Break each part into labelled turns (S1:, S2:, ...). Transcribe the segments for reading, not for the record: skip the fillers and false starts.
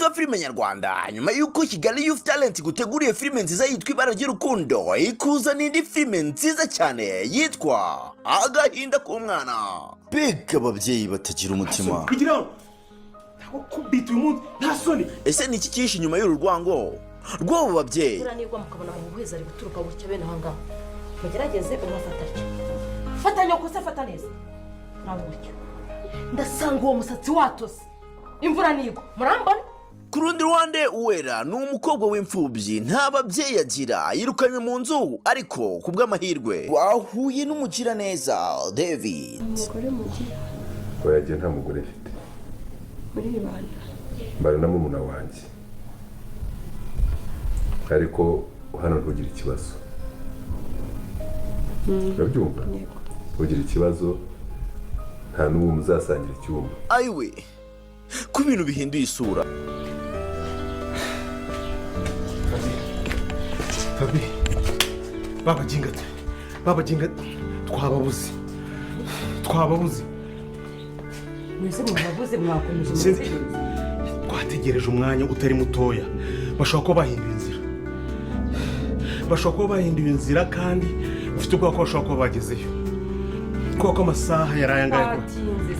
S1: nka filime nyarwanda nyuma y'uko Kigali Youth Talent guteguriye filime nziza yitwa Ibara ry'Urukundo ikuzana indi filime nziza cyane yitwa Agahinda k'Umwana. Bega ababyeyi batagira umutima
S2: kugira ntago kubita uyu munsi nta soni.
S1: Ese ni iki cyishe nyuma y'uru rwango rw'abo babyeyi?
S3: Uranirwa mukabona mu buheza ari guturuka gutya bene hanga mugerageze umufatanye fatanya ko se fata neza nawe gutyo ndasanga uwo musatsi watose imvura nigwa murambona.
S1: Ku rundi ruhande Uwera ni umukobwa w'imfubyi nta babyeyi agira yirukanywe mu nzu ariko ku bw'amahirwe wahuye n'umugira neza David.
S4: Umugore mugira
S5: oyagiye nta mugore mfite
S4: muri bana
S5: mbana na murumuna wanjye ariko hano ntugire ikibazo urabyumva ugira ikibazo nta n'uwo muzasangira icyumba.
S1: Ayiwe ku bintu bihinduye isura.
S2: Fabi baba jingate twababuze
S3: mwese mwababuze mwakomeje
S2: twategereje umwanya utari mutoya bashaka ko bahinduye inzira kandi ufite ubwoba ko bashaka ko bagezeyo kuko amasaha yarayangaye.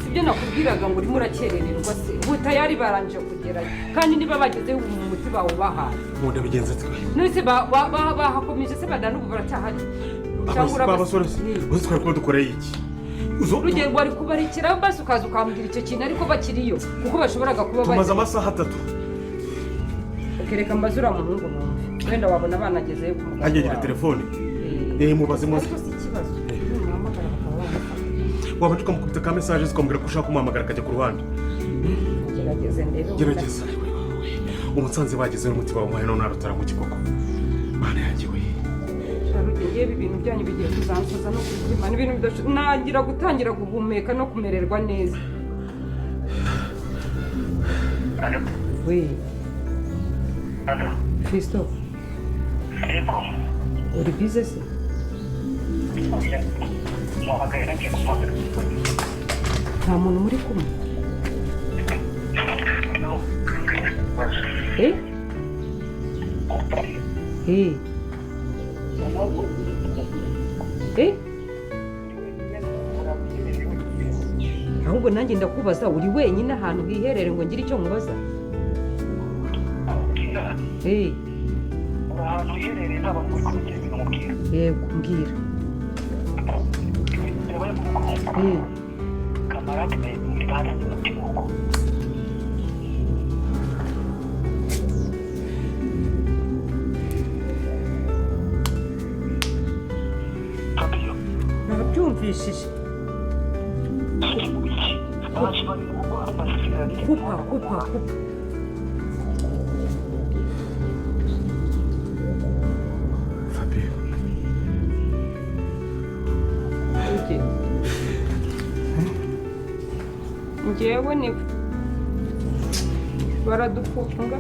S6: Sibyo nakubwiraga ngo urimo urakerererwa se butayari baranje kugerayo kandi niba bagezeho mu muti bawo bahaye
S2: munda bigenze twe
S6: nose bahakomeje se badanubu baracyahari
S2: cyangwa abasore bose twari ko dukoreye iki
S6: urugero bari kubarikira basi ukaza ukambwira icyo kintu ariko bakiriyo kuko bashoboraga kuba bari
S2: tumaze amasaha 3
S6: ukereka mbazura mu muhungu mwumve wenda wabona banagezeyo ku mugabo
S2: agira telefone mubaze mose
S6: ikibazo
S2: wabanje ukamukubita ka message zikamubwira ko ushaka kumuhamagara akajya ku ruhande. Gerageza umusanze bagezeho umuti wawe muheno narutara mu kikoko bana yanjye we
S6: sharugiye ibintu byanyu bigiye kuzansoza no kuzima n'ibintu nagira gutangira guhumeka no kumererwa neza. We Kristo uri bize se? Nta muntu muri kumwe? Ahubwo nanjye ndakubaza uri wenyine ahantu hiherere ngo ngire icyo mubaza?
S7: ahantu hiherere ntabwo muri kumugenda umubwira.
S6: Yego mbwira.
S7: Kamarade muri bana n'umutima uko
S6: nabyumvishije kupa
S2: Fabio
S6: njyewe ni baradufunga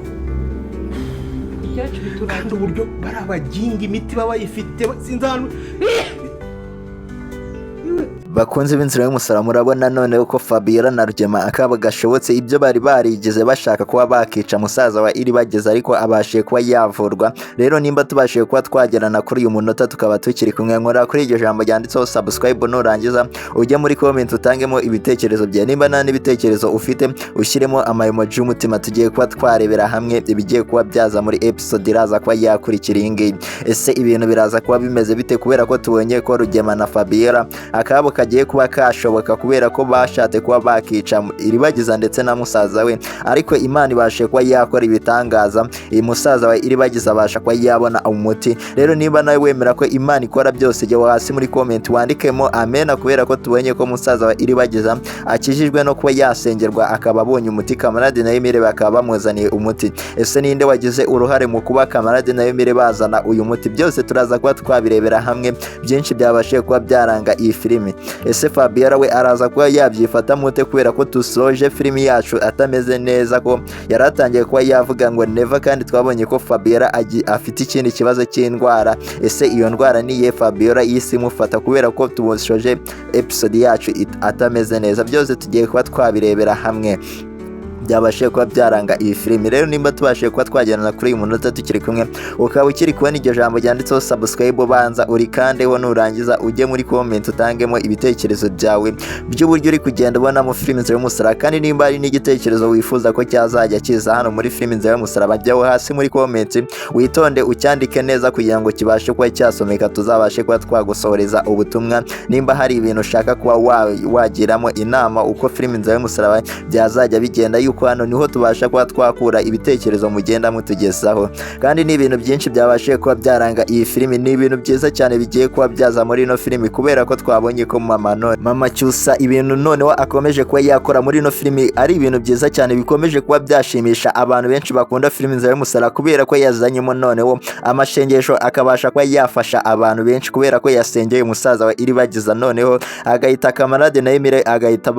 S6: icyacu bituranga
S2: kandi uburyo barabaginga imiti baba bayifite sinzanu
S8: bakunze b'inzira y'umusaraba murabona none uko Fabiola na Rugema akaba gashobotse ibyo bari barigeze bashaka kuba bakica musaza wa IRIBAGIZA ariko abashiye kuba yavurwa. Rero nimba tubashiye kuba twagerana kuri uyu munota tukaba tukiri kumwe nkora kuri iryo jambo ryanditseho subscribe nurangiza ujye muri comment utangemo ibitekerezo byawe nimba nta n'ibitekerezo ufite ushyiremo amayemoji y'umutima tugiye kuba twarebera hamwe ibigiye kuba byaza muri episode iraza kuba yakurikira iyi ngiyi. Ese ibintu biraza kuba bimeze bite kubera ko tubonye ko Rugema na Fabiola akabo kagiye kuba kashoboka kubera ko bashatse kuba bakica IRIBAGIZA ndetse na musaza we ariko Imana ibashe kuba yakora ibitangaza iyi musaza wa IRIBAGIZA abasha kuba yabona umuti. Rero niba nawe wemera ko Imana ikora byose jya hasi muri comment wandikemo amena kubera ko tubonye ko musaza wa IRIBAGIZA akijijwe no kuba yasengerwa akaba abonye umuti. Kamarade na EMILE bakaba bamuzaniye umuti. Ese ninde wagize uruhare mu kuba Kamarade na EMILE bazana uyu muti? Byose turaza kuba twabirebera hamwe byinshi byabashe kuba byaranga iyi filime. Ese Fabiola we araza kuba yabyifata mute kubera ko tusoje filimi yacu atameze neza ko yaratangiye kuba yavuga ngo never kandi twabonye ko Fabiola afite ikindi kibazo cy'indwara. Ese iyo ndwara niye Fabiola yisi mufata kubera ko tusoje episode yacu atameze neza? Byose tugiye kuba twabirebera hamwe. byabashije kuba byaranga iyi filimi. Rero nimba tubashije kuba twajyana kuri uyu munota tukiri kumwe, ukaba ukiri kubona iryo jambo ryanditseho subscribe, banza urikandeho, nurangiza ujye muri comment utangemo ibitekerezo byawe by'uburyo uri kugenda ubonamo filimi Inzira y'Umusaraba. Kandi nimba ari n'igitekerezo wifuza ko cyazajya kiza hano muri filimi Inzira y'Umusaraba, jyaho hasi muri comment witonde ucyandike neza kugira ngo kibashe kuba cyasomeka, tuzabashe kuba twagusohoreza ubutumwa. Nimba hari ibintu ushaka kuba wagiramo inama uko filimi Inzira y'Umusaraba byazajya bigenda, yuko hano niho tubasha kuba twakura ibitekerezo mugenda mutugezaho. Kandi ni ibintu byinshi byabashije kuba byaranga iyi filimi, ni ibintu byiza cyane bigiye kuba byaza muri ino filimi, kubera ko twabonye ko mama Cyusa ibintu noneho akomeje kuba yakora muri ino filimi ari ibintu byiza cyane bikomeje kuba byashimisha abantu benshi bakunda filimi Inzira y'Umusaraba, kubera ko yazanyemo noneho amashengesho akabasha kuba yafasha abantu benshi, kubera ko yasengeye umusaza wa IRIBAGIZA, noneho agahita kamarade na EMILE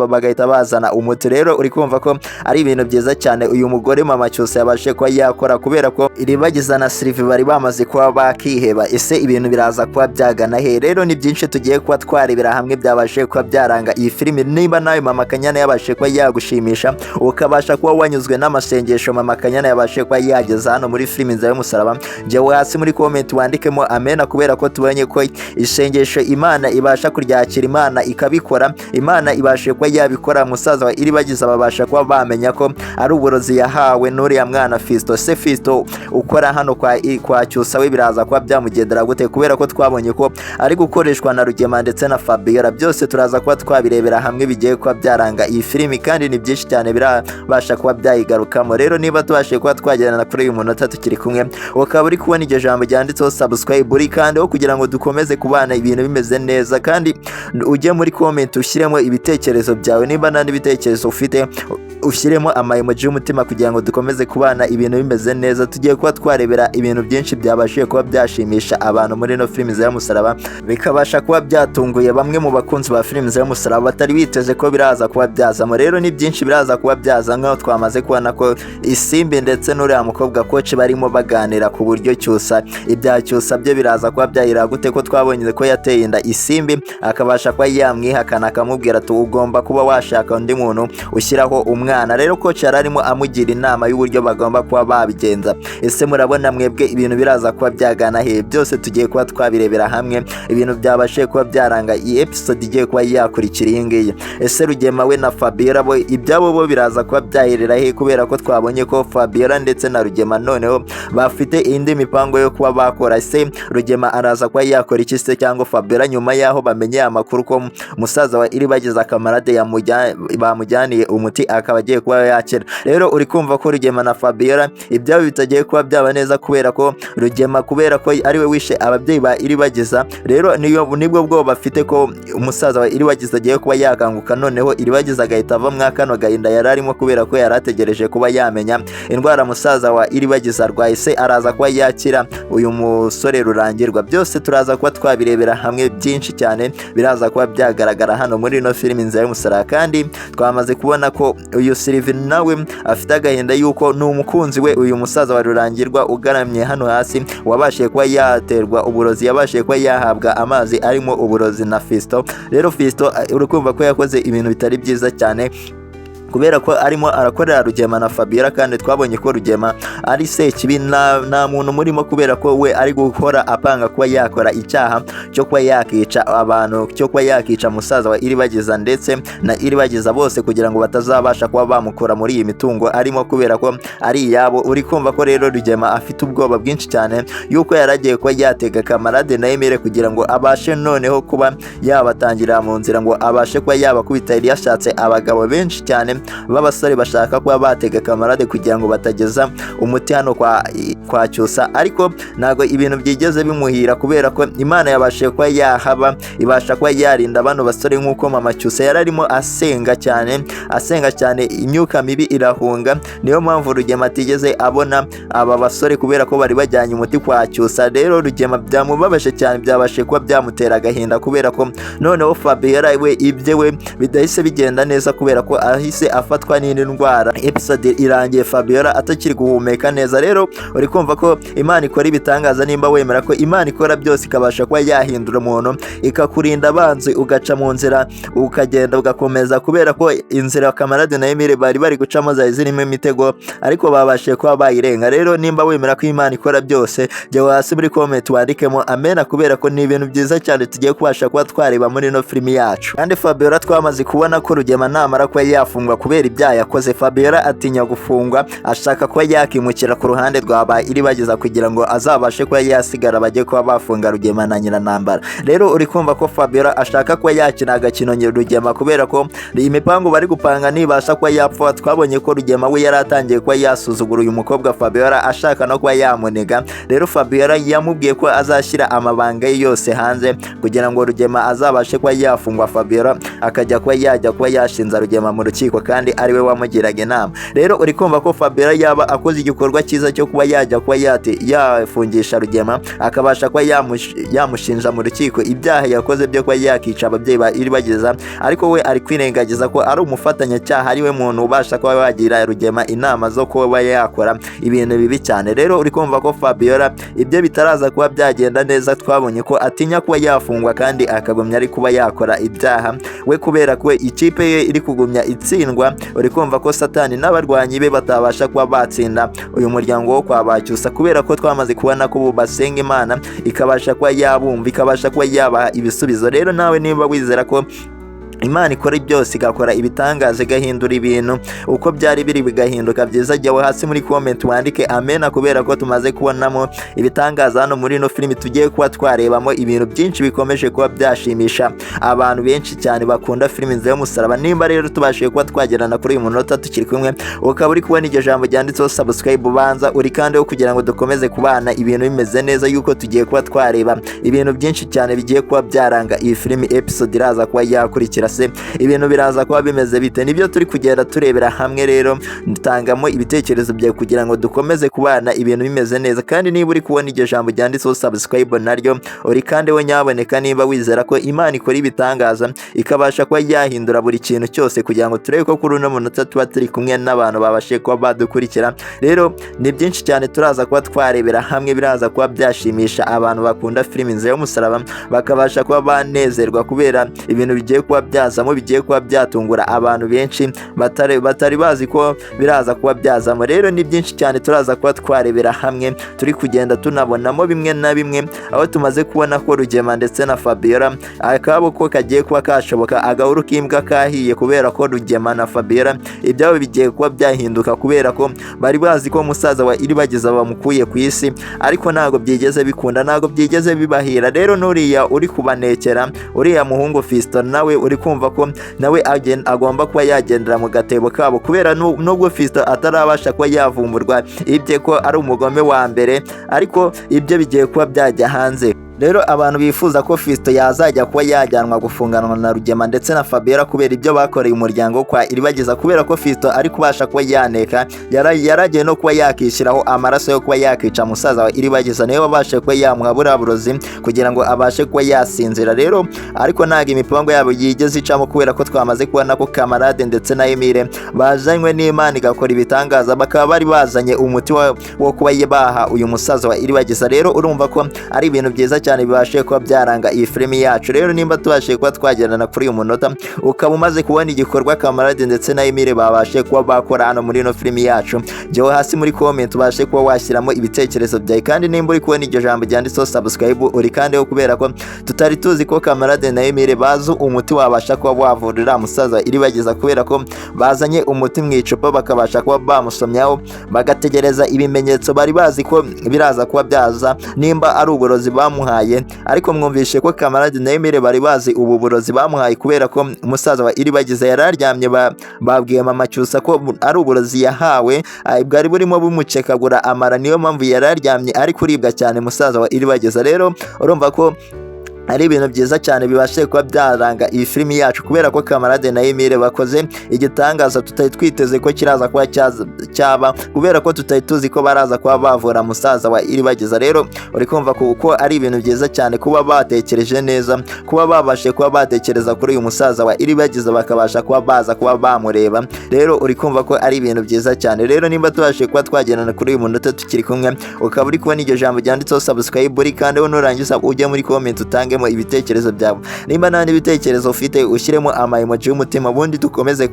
S8: bagahita bazana umuti. Rero uri kumva ko ari ibintu byiza cyane uyu mugore mama Cyusa yabashe kuba yakora, kubera ko IRIBAGIZA na Sylvie bari bamaze kuba bakiheba. Ese ibintu biraza kuba byagana he? Rero ni byinshi tugiye kuba twarebera hamwe byabashe kuba byaranga iyi filimi. Niba nawe mama Kanyana yabashe kuba yagushimisha ukabasha kuba wanyuzwe n'amasengesho mama Kanyana yabashe kuba yageza hano muri filimi Inzira y'Umusaraba, jya hasi muri comment wandikemo amena, kubera ko tubonye ko isengesho Imana ibasha kuryakira, Imana ikabikora, Imana ibashe kuba yabikora. Musaza wa IRIBAGIZA babasha kuba bamenya ko ari uburozi yahawe n'uriya mwana Fisto. Se Fisto ukora hano kwa Cyusa we biraza kuba byamugendera gute? Kubera ko twabonye ko ari gukoreshwa na Rugema ndetse na Fabiola. Byose turaza kuba twabirebera hamwe bigiye kuba byaranga iyi filimi, kandi ni byinshi cyane birabasha kuba byayigarukamo. Rero niba tubashe kuba twajyana kuri uyu munota tukiri kumwe, ukaba uri kubona iryo jambo ryanditseho subscribe urikandeho kugira ngo dukomeze kubana ibintu bimeze neza. Kandi ujye muri comment ushyiremo ibitekerezo byawe, niba nta n'ibitekerezo ufite ushyiremo amayemoji y'umutima kugira ngo dukomeze kubana ibintu bimeze neza. Tugiye kuba twarebera ibintu byinshi byabashije kuba byashimisha abantu muri no filimi Inzira y'Umusaraba, bikabasha kuba byatunguye bamwe mu bakunzi ba filimi Inzira y'Umusaraba batari biteze ko biraza kuba byazamo. Rero ni byinshi biraza kuba byaza, nk'aho twamaze kubona ko Isimbi ndetse n'uriya mukobwa Koci barimo baganira ku buryo Cyusa ibya Cyusa byo biraza kuba byayira gute, ko twabonye ko yateye inda Isimbi akabasha kuba yamwihakana akamubwira ati ugomba kuba washaka undi muntu ushyiraho umwana. Rero Koci yararimo amugira inama y'uburyo bagomba kuba babigenza. Ese murabona mwebwe ibintu biraza kuba byagana he? Byose tugiye kuba twabirebera hamwe, ibintu byabashe kuba byaranga iyi episode igiye kuba yakurikira iyi ngiyi. Ese Rugema we na Fabiola bo ibyabo bo biraza kuba byahirira he? Kubera ko twabonye ko Fabiola ndetse na Rugema noneho bafite indi mipango yo kuba bakora. Ese Rugema araza kuba yakora iki se, cyangwa Fabiola nyuma yaho bamenye amakuru ko musaza wa IRIBAGIZA kamarade bamujyaniye umuti akaba agiye kuba yakira? Rero uri kumva ko Rugema na Fabiola ibyabo bitagiye kuba byaba neza, kubera ko Rugema kubera ko ariwe wishe ababyeyi ba IRIBAGIZA. Rero nibwo bwo bafite ko umusaza wa IRIBAGIZA agiye kuba yakanguka, noneho IRIBAGIZA agahita ava mwakano gahinda yararimo, kubera ko yarategereje kuba yamenya indwara musaza wa IRIBAGIZA arwaye. Se araza kuba yakira uyu musore Rurangirwa? Byose turaza kuba twabirebera hamwe, byinshi cyane biraza kuba byagaragara hano muri ino filimi Inzira y'Umusaraba. Kandi twamaze kubona ko uyu Sylvie nawe afite agahinda yuko ni umukunzi we uyu musaza wa Rurangirwa ugaramye hano hasi wabashije kuba yaterwa uburozi, yabashije kuba yahabwa amazi arimo uburozi na Fisto. Rero Fisto urikumva ko yakoze ibintu bitari byiza cyane, kubera ko arimo arakorera Rugema na Fabiola. Kandi twabonye ko Rugema ari sekibi, nta muntu murimo, kubera ko we ari gukora apanga kuba yakora icyaha cyo kuba yakica abantu, cyo kuba yakica musaza wa IRIBAGIZA ndetse na IRIBAGIZA bose, kugira ngo batazabasha kuba bamukora muri iyi mitungo arimo, kubera ko ari iyabo. Uri kumva ko rero Rugema afite ubwoba bwinshi cyane yuko yaragiye kuba yatega kamarade na EMILE kugira ngo abashe noneho kuba yabatangira mu nzira, ngo abashe kuba yabakubita. Yari yashatse abagabo benshi cyane b'abasore bashaka kuba batega kamarade kugira ngo batageza umuti hano kwa Cyusa, ariko ntago ibintu byigeze bimuhira, kubera ko Imana yabashije kuba yahaba, ibasha kuba yarinda bano basore, nk'uko mama Cyusa yararimo asenga cyane imyuka mibi irahunga. Niyo mpamvu Rugema atigeze abona aba basore, kubera ko bari bajyanye umuti kwa Cyusa. Rero Rugema byamubabaje cyane, byabashije kuba byamutera agahinda, kubera ko noneho Fabiola we ibye we bidahise bigenda neza, kubera ko ahise afatwa n'indi ndwara. Episode irangiye Fabiola atakiri guhumeka neza. Rero uri kumva ko Imana ikora ibitangaza nimba wemera ko Imana ikora byose ikabasha kuba yahindura umuntu ikakurinda abanzi ugaca mu nzira ukagenda ugakomeza, kubera ko inzira Kamarade na Emile bari gucamo zari zirimo imitego ariko babashije kuba bayirenga. Rero nimba wemera ko Imana ikora byose, jya hasi muri comment wandikemo amena, kubera ko ni ibintu byiza cyane tugiye kubasha kuba twareba muri no filimi yacu. Kandi Fabiola twamaze kubona ko Rugema namara kuba yafungwa kubera ibyaha yakoze, Fabiola atinya gufungwa, ashaka kuba yakimukira ku ruhande rwa IRIBAGIZA kugira ngo azabashe kuba yasigara bajye kuba bafunga Rugema na Nyiranambara. Rero uri kumva ko Fabiola ashaka kuba yakina agakino Rugema, kubera ko imipango bari gupanga nibasha kuba yapfa. Twabonye ko Rugema we yari atangiye kuba yasuzugura uyu mukobwa Fabiola ashaka no kuba yamuniga. Rero Fabiola yamubwiye ko azashyira amabanga ye yose hanze kugira ngo Rugema azabashe kuba yafungwa, Fabiola akajya kuba yashinza Rugema mu rukiko kandi ari we wamugiraga inama. Rero uri kumva ko Fabiola yaba akoze igikorwa cyiza cyo kuba yajya kuba yafungisha Rugema, akabasha kuba yamushinja mu rukiko ibyaha yakoze byo kuba yakica ababyeyi ba IRIBAGIZA, ariko we ari kwirengagiza ko ari umufatanyacyaha, ari we muntu ubasha kuba wagira Rugema inama zo kuba yakora ibintu bibi cyane. Rero uri kumva ko Fabiola ibyo bitaraza kuba byagenda neza, twabonye ko atinya kuba yafungwa kandi akagumya ari kuba yakora ibyaha we, kubera ko ikipe ye iri kugumya itsindwa. Uri kumva ko Satani n'abarwanyi be batabasha kuba batsinda uyu muryango wo kwa Bacyusa, kubera ko twamaze kubona ko basenga Imana ikabasha kuba yabumva, ikabasha kuba yabaha ibisubizo. Rero nawe niba wizera ko Imana ikora byose igakora ibitangaza igahindura ibintu uko byari biri bigahinduka byiza, jya hasi muri comment wandike amena, kubera ko tumaze kubonamo ibitangaza hano muri no filimi tugiye kuba twarebamo ibintu byinshi bikomeje kuba byashimisha abantu benshi cyane bakunda filimi nziza y'umusaraba. Nimba rero tubashije kuba twagerana kuri uyu munota tukiri kumwe, ukaba uri kubona iryo jambo ryanditseho subscribe, banza uri kandeho kugira ngo dukomeze kubana ibintu bimeze neza, yuko tugiye kuba twareba ibintu byinshi cyane bigiye kuba byaranga iyi filimi episode iraza kuba yakurikira. Ibintu biraza kuba bimeze bite, nibyo turi kugenda turebera hamwe. Rero ndutangamo ibitekerezo byawe kugira ngo dukomeze kubana ibintu bimeze neza. Kandi niba uri kubona iryo jambo ryanditseho subscribe naryo uri kandi we nyaboneka, niba wizera ko Imana ikora ibitangaza ikabasha kuba yahindura buri kintu cyose, kugira ngo turebe ko kuri uno munota tuba turi kumwe n'abantu babashe kuba badukurikira. Rero ni byinshi cyane turaza kuba twarebera hamwe, biraza kuba byashimisha abantu bakunda filimi nziza y'umusaraba, bakabasha kuba banezerwa kubera ibintu bigiye kuba byazamo, bigiye kuba byatungura abantu benshi batari bazi ko biraza kuba byazamo. Rero ni byinshi cyane turaza kuba twarebera hamwe, turi kugenda tunabonamo bimwe na bimwe, aho tumaze kubona ko Rugema ndetse na Fabiola akabo ko kagiye kuba kashoboka, agahuru k'imbwa kahiye, kubera ko Rugema na Fabiola ibyabo bigiye kuba byahinduka, kubera ko bari bazi ko musaza wa IRIBAGIZA bamukuye ku isi, ariko ntago byigeze bikunda, ntago byigeze bibahira. Rero nuriya uri kubanekera, uriya muhungu Fiston nawe uri kumva ko nawe agomba kuba yagendera mu gatebo kabo, kubera nubwo Fiston atarabasha kuba yavumburwa ibye ko ari umugome wa mbere, ariko ibyo bigiye kuba byajya hanze. Rero abantu bifuza ko Fiston yazajya kuba yajyanwa gufunganwa na Rugema ndetse na Fabiola kubera ibyo bakoreye umuryango kwa IRIBAGIZA, kubera ko Fiston ari kubasha kuba yaneka, yaragiye no kuba yakishyiraho amaraso yo kuba yakica musaza wa IRIBAGIZA, niwe wabashe kuba yamuha burozi kugira ngo abashe kuba yasinzira. Rero ariko ntago imipango yabo yigeze icamo, kubera ko twamaze kubona ko Kamarade ndetse na Emile bajanywe n'Imana igakora ibitangaza, bakaba bari bazanye umuti wo kuba baha uyu musaza wa IRIBAGIZA. Rero urumva ko ari ibintu byiza cyane bibashe kuba byaranga iyi filimi yacu. Rero nimba tubashe kuba twagerana kuri uyu munota, ukaba umaze kubona igikorwa Kamarade ndetse na Emile babashe kuba bakora hano muri ino filimi yacu, jya hasi muri comment ubashe kuba washyiramo ibitekerezo byawe. Kandi nimba uri kubona iryo jambo ryanditseho subscribe uri kandeho, kubera ko tutari tuzi ko Kamarade na Emile bazi umuti wabasha kuba wavurira musaza wa IRIBAGIZA, kubera ko bazanye umuti mu icupa bakabasha kuba bamusomyaho, bagategereza ibimenyetso bari bazi ko biraza kuba byaza, nimba ari uburozi bamuhaye. Ariko mwumvishe ko Kamarade na Emile bari bazi ubu burozi bamuhaye, kubera ko umusaza wa IRIBAGIZA yararyamye, babwiye mama Cyusa ko ari uburozi yahawe bwari burimo bumucekagura amara, niyo mpamvu yararyamye ari kuribwa cyane musaza wa IRIBAGIZA. Rero urumva ko ari ibintu byiza cyane bibashe kuba byaranga iyi filimi yacu kubera ko Kamarade na Emile bakoze igitangaza tutari twiteze ko kiraza kuba cyaba kubera ko tutari tuzi ko baraza kuba bavura musaza wa Iribagiza. Rero uri kumva ko ari ibintu byiza cyane kuba batekereje neza, kuba babashe kuba batekereza kuri uyu musaza wa Iribagiza bakabasha kuba baza kuba bamureba. Rero uri kumva ko ari ibintu byiza cyane. Rero nimba tubashe kuba twagendana kuri uyu munota tukiri kumwe, ukaba uri kubona iryo jambo ryanditseho subscribe uri kandi nurangiza ujye muri comment utangemo ibitekerezo byawe. Nimba nta n'ibitekerezo ufite ushyiremo emoji y'umutima, ubundi dukomeze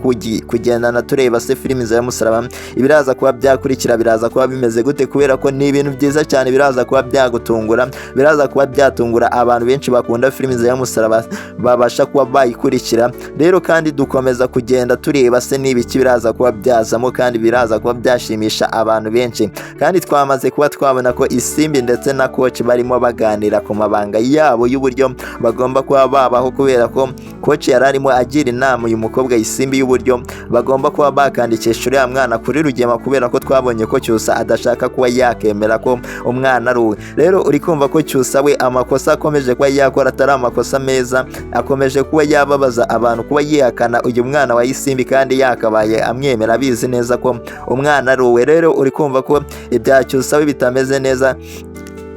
S8: kugendana tureba se filimi za Musaraba ibiraza kuba byakurikira biraza kuba bimeze gute, kubera ko ni ibintu byiza cyane biraza kuba byagutungura, biraza kuba byatungura abantu benshi bakunda filimi za Musaraba babasha kuba bayikurikira. Rero kandi dukomeza kugenda tureba se n'ibiki biraza kuba byazamo kandi biraza kuba byashimisha abantu benshi. Kandi twamaze kuba twabona ko Isimbi ndetse na coach barimo baganira ku mabanga yabo y'uburyo bagomba kuba babaho, kubera ko coach yararimo agira inama uyu mukobwa Isimbi y'uburyo bagomba kuba bakandikisha uriya mwana kuri Rugema, kubera ko twabonye ko Cyusa adashaka kuba yakemera ko umwana ari uwe. Rero uri kumva ko Cyusa we amakosa akomeje kuba yakora atari amakosa meza, akomeje kuba yababaza abantu kuba yihakana uyu mwana wa Isimbi kandi yakabaye amwemera abizi neza ko umwana ari uwe. Rero uri kumva ko ibya Cyusa we bitameze neza,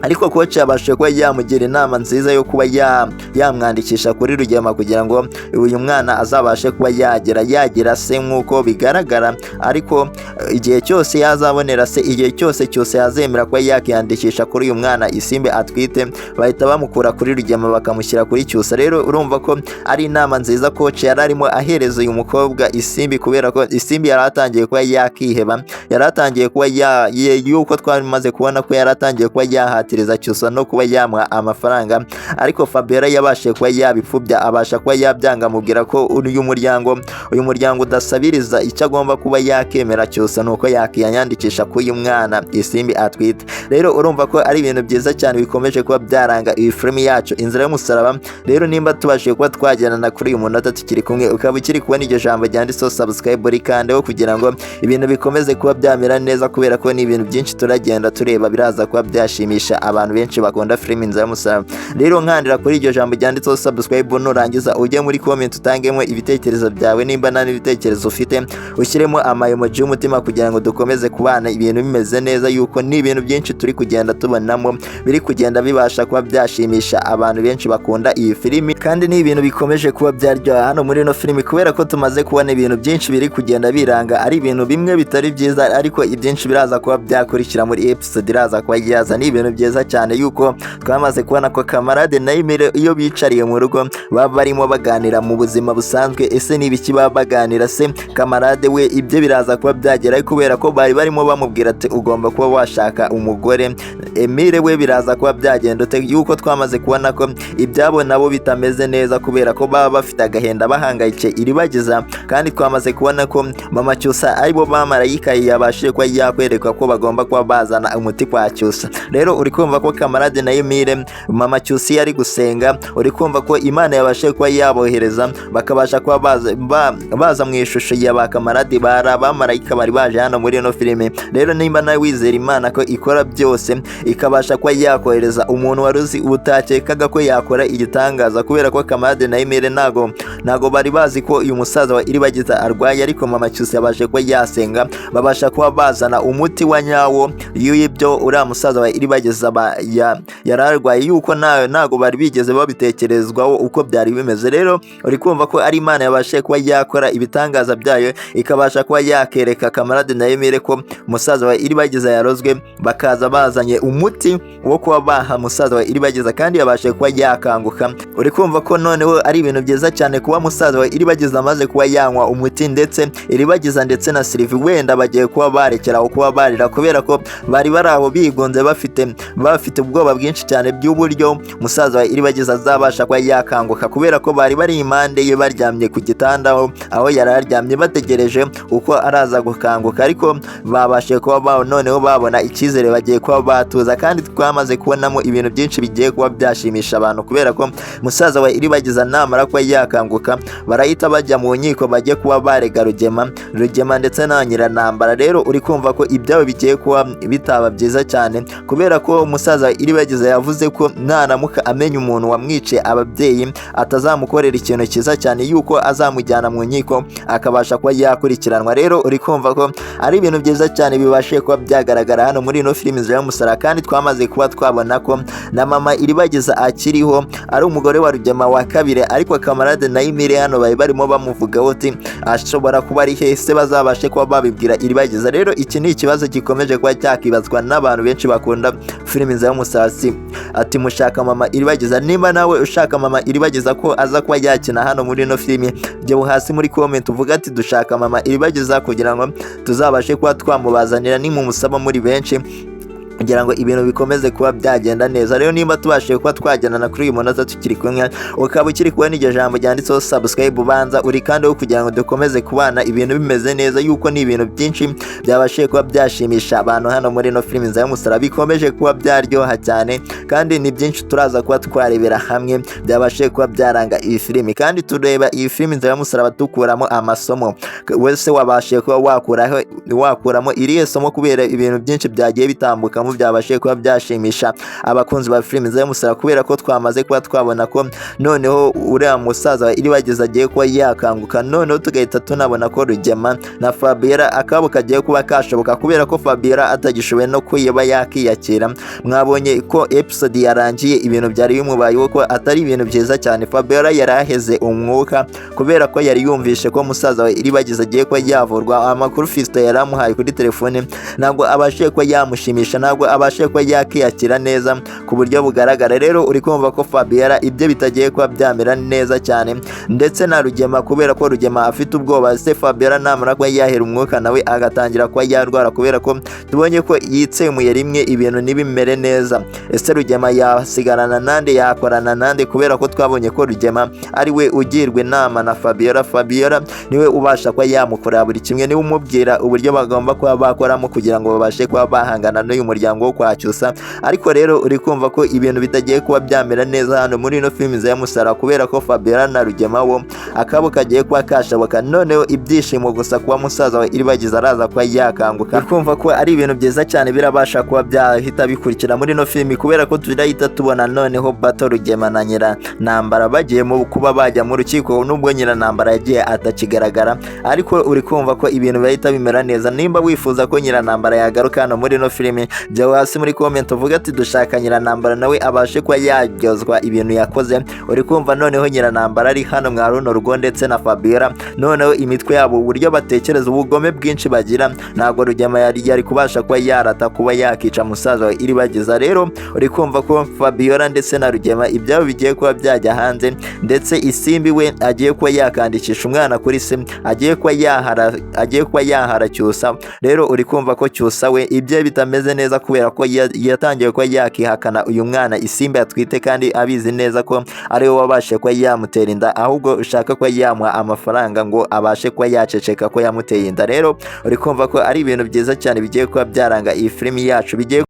S8: ariko coach yabashije kuba yamugira inama nziza yo kuba yamwandikisha kuri Rugema kugira ngo uyu mwana azabashe kuba yagira se nk'uko bigaragara. Ariko igihe cyose yazabonera se, igihe cyose yazemera kuba yakiyandikisha kuri uyu mwana Isimbi atwite, bahita bamukura kuri Rugema bakamushyira kuri Cyusa. Rero urumva ko ari inama nziza coach yararimo ahereza uyu mukobwa Isimbi, kubera ko Isimbi yaratangiye kuba yakiheba, yaratangiye kuba yuko twamaze kubona ko yaratangiye kuba yahatiriza Cyusa no kuba yamuha amafaranga. Ariko Fabiola yabashije kuba yabipfubya, abasha kuba yabyanga, mubwira ko uyu muryango udasabiriza icyo agomba kuba yakemera Cyusa nuko yakiyandikisha kuri uyu mwana Isimbi atwite. Rero urumva ko ari ibintu byiza cyane bikomeje kuba byaranga iyi filimi yacu Inzira y'Umusaraba. Rero nimba tubashije kuba twagendana kuri uyu munota tukiri kumwe, ukaba ukiri kubona iryo jambo ryanditseho subscribe uri kandeho kugira ngo ibintu bikomeze kuba byamera neza, kubera ko ni ibintu byinshi turagenda tureba biraza kuba byashimisha abantu benshi bakunda filimi Inzira y'Umusaraba. Rero nkandira kuri iryo jambo ryanditseho subscribe, nurangiza ujye muri comment utangemo ibitekerezo byawe. Nimba nta n'ibitekerezo ufite ushyiremo emoji y'umutima kugira ngo dukomeze kubana ibintu bimeze neza, yuko ni ibintu byinshi turi kugenda tubonamo biri kugenda bibasha kuba byashimisha abantu benshi bakunda iyi filimi, kandi ni ibintu bikomeje kuba byaryoha hano muri ino filimi, kubera ko tumaze kubona ibintu byinshi biri kugenda biranga, ari ibintu bimwe bitari byiza ariko ibyinshi biraza kuba byakurikira muri episode iraza kuba yaza. Ni ibintu byiza cyane yuko twamaze kubona ko Kamarade na Emile iyo bicariye mu rugo baba barimo baganira mu buzima busanzwe. Ese ni ibiki baba baganira se? Kamarade we ibyo biraza kuba byagera, kubera ko bari barimo bamubwira ati ugomba kuba washaka umugore. Emile we biraza kuba byagenda yuko twamaze kubona ko ibyabo nabo bitameze neza, kubera ko baba bafite agahenda bahangayitse Iribagiza, kandi twamaze kubona ko mama Cyusa aribo bamarayika yabashije kuba yakwereka ko bagomba kuba bazana umuti kwa Cyusa. Rero uri kumva ko Kamarade na Emile mama Cyusa yari gusenga, uri kumva ko Imana yabashije kuba yabohereza bakabasha kuba baza mu ishusho ya ba Kamarade abamarayika bari baje hano muri ino filime. Rero nimba nawe wizera Imana ko ikora byose, ikabasha kuba yakohereza umuntu wari uzi utakekaga ko yakora igitangaza, kubera ko Kamarade na Emile nago bari bazi ko uyu musaza wa Iribagiza arwaye, ariko mama Cyusa yabashe kuba yasenga babasha kuba bazana umuti wa nyawo y'ibyo uriya musaza wa Iribagiza yararwaye, yuko nago bari bigeze babitekerezwaho uko byari bimeze. Rero uri kumva ko ari Imana yabashe kuba yakora ibitangaza byayo, ikabasha kuba yakereka Kamarade na Emile ko musaza wa Iribagiza yarozwe, bakaza bazanye umuti wo kuba baha musaza wa Iribagiza kandi yabashe kuba yakanguka. Uri kumva ko noneho ari ibintu byiza cyane kuba musaza wa Iribagiza amaze kuba yanywa umuti, ndetse Iribagiza ndetse na Sylvie wenda bagiye kuba barekeraho kuba barira, kubera ko bari baraho bigunze bafite ubwoba bwinshi cyane by'uburyo musaza wa Iribagiza azabasha kuba yakanguka, kubera ko bari impande ye baryamye ku gitanda aho yari aryamye bategereje uko araza gukanguka. Ariko babashe kuba noneho babona icyizere, bagiye kuba batuza, kandi twamaze kubonamo ibintu byinshi bigiye kuba byashimisha abantu, kubera ko musaza wa Iribagiza namara kuba yakanguka barahita bajya mu nkiko bajye kuba barega Rugema ndetse na Nyiranambara. Rero uri kumva ko ibyabo bigiye kuba bitaba byiza cyane, kubera ko rero umusaza Iribagiza yavuze ko naramuka amenya umuntu wamwiciye ababyeyi atazamukorera ikintu cyiza cyane yuko azamujyana mu nkiko akabasha kuba yakurikiranwa. Rero uri kumva ko ari ibintu byiza cyane bibashe kuba byagaragara hano muri ino filime Inzira y'umusaraba, kandi twamaze kuba twabona ko na mama Iribagiza akiriho ari umugore wa Rugema wa kabiri, ariko kamarade na EMILE hano bari barimo bamuvuga uti ashobora kuba ari hese bazabashe kuba babibwira Iribagiza. Rero iki ni ikibazo gikomeje kuba cyakibazwa n'abantu benshi bakunda filime Inzira y'umusaraba, ati mushaka mama Iribagiza. Nimba nawe ushaka mama Iribagiza ko aza kuba yakina hano muri ino filime, jya hasi muri comment uvuga ati dushaka mama Iribagiza kugira ngo tuzabashe kuba twamubazanira nimumusaba muri benshi kugira ngo ibintu bikomeze kuba byagenda neza. Rero nimba tubashije kuba twagendana kuri uyu munota tukiri kumwe, ukaba ukiri kubona iryo jambo ryanditseho subscribe ubanza uri kandi wo kugira ngo dukomeze kubana ibintu bimeze neza, yuko ni ibintu byinshi byabashije kuba byashimisha abantu hano muri no filime Inzira y'umusaraba, bikomeje kuba byaryoha cyane, kandi ni byinshi turaza kuba twarebera hamwe byabashije kuba byaranga iyi filime, kandi tureba iyi filime Inzira y'umusaraba dukuramo amasomo. Wese wabashije kuba wakuramo iriye somo kubera ibintu byinshi byagiye bitambuka byabashe kuba byashimisha abakunzi ba filime Inzira y'umusaraba, kubera ko twamaze kuba twabona ko noneho uriya musaza wa Iribagiza agiye kuba yakanguka, noneho tugahita tunabona ko Rugema na Fabiola akabo kagiye kuba kashoboka, kubera ko Fabiola atagishoboye no kuyiba yakiyakira. Mwabonye ko episode yarangiye ibintu byari bimubayeho ko atari ibintu byiza cyane. Fabiola yaraheze umwuka kubera ko yari yumvishe ko musaza wa Iribagiza agiye kuba yavurwa. Amakuru Fisto yaramuhaye kuri telefone ntabwo abashe kuba yamushimisha, ntabwo abashe kuba yakiyakira neza ku buryo bugaragara. Rero uri kumva ko Fabiola ibyo bitagiye kuba byamera neza cyane, ndetse na Rugema kubera ko Rugema afite ubwoba se Fabiola namara kuba yahera umwuka nawe agatangira kuba yarwara, kubera ko tubonye ko yitsemuye rimwe ibintu ntibimere neza. Ese Rugema yasigarana nande, yakorana nande? Kubera ko twabonye ko Rugema ari we ugirwa inama na Fabiola. Fabiola niwe ubasha kuba yamukorera buri kimwe, niwe umubwira uburyo bagomba kuba bakoramo kugira ngo babashe kuba bahangana n'uyu muryango wo kwa Cyusa. Ariko rero uri kumva ko ibintu bitagiye kuba byamera neza hano muri ino filime Inzira y'umusaraba, kubera ko Fabiola na Rugema wo akabo kagiye kuba kashoboka. Noneho ibyishimo gusa kuba musaza wa Iribagiza araza kuba yakanguka, uri kumva ko ari ibintu byiza cyane birabasha kuba byahita bikurikira muri ino filime, kubera ko turahita tubona noneho bato Rugema na Nyiranambara bagiye mu kuba bajya mu rukiko, nubwo Nyiranambara yagiye atakigaragara, ariko uri kumva ko ibintu bahita bimera neza. Nimba wifuza ko Nyiranambara yagaruka hano muri ino filime, jya hasi muri comment uvuga ati dushaka Nyiranambara nawe abashe kuba yaryozwa ibintu yakoze. Uri kumva noneho Nyiranambara ari hano mwa runo rugo ndetse na Fabiola, noneho imitwe yabo uburyo batekereza, ubugome bwinshi bagira, ntabwo Rugema yari kubasha kuba yarata kuba yakica musaza wa Iribagiza. Rero uri kumva ko Fabiola ndetse na Rugema ibyabo bigiye kuba byajya hanze, ndetse Isimbi we agiye kuba yakandikisha umwana kuri se, agiye kuba yahara Cyusa. Rero uri kumva ko Cyusa we ibye bitameze neza, kubera ko yatangiye kuba yakihakana uyu mwana Isimbi atwite, kandi abizi neza ko ari we wabashe kuba yamutera inda, ahubwo ushaka kuba yamuha amafaranga ngo abashe kuba yaceceka ko yamuteye inda. Rero uri kumva ko ari ibintu byiza cyane bigiye kuba byaranga iyi filimi yacu, bigiye